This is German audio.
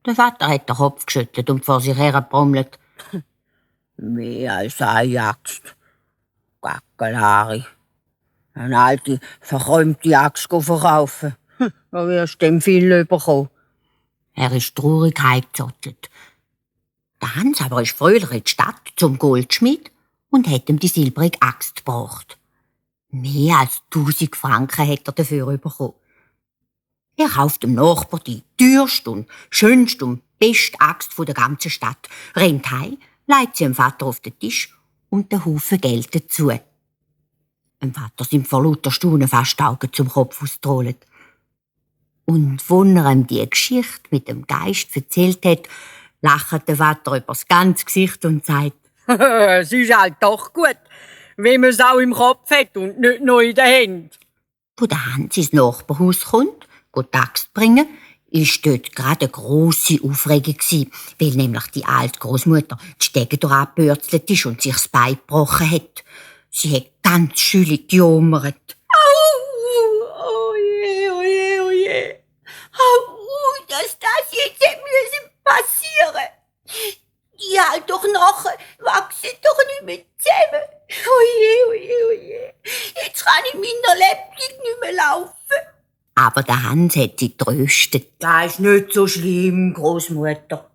Der Vater hat den Kopf geschüttelt und vor sich her gebrummelt. Mehr als eine Axt. Gackelari. Eine alte, verräumte Axt verkaufen. Da wirst du dem viel bekommen. Er ist traurig heimgezottelt. Der Hans aber ist fröhlich in die Stadt zum Goldschmied und hat ihm die silbrige Axt gebracht. Mehr als 1000 Franken hat er dafür bekommen. Er kauft dem Nachbar die teuerste und schönste und beste Axt der ganzen Stadt, rennt heim, legt sie dem Vater auf den Tisch und den Haufen Geld dazu. Dem Vater sind vor lauter Staunen fast die Augen zum Kopf ausgetrollt. Und wenn er ihm die Geschichte mit dem Geist erzählt hat, lacht der Vater übers ganze Gesicht und sagt, Es ist halt doch gut, wenn man es auch im Kopf hat und nicht nur in den Händen. Wo der Hans ins Nachbarhaus kommt, die Axt bringen, ist dort gerade eine grosse Aufregung gewesen, weil nämlich die alte Großmutter die Stege durchgebürzelt ist und sich das Bein gebrochen hat. Sie hat ganz schüllig gejammert. Oh je, oh je, oh je. Dass das jetzt hätte passieren müssen. Die halt doch nachher wachsen doch nicht mehr zusammen. Oh je, oh je. Jetzt kann ich meiner Lebtung nicht mehr laufen. Aber der Hans hat sie getröstet. Das ist nicht so schlimm, Großmutter.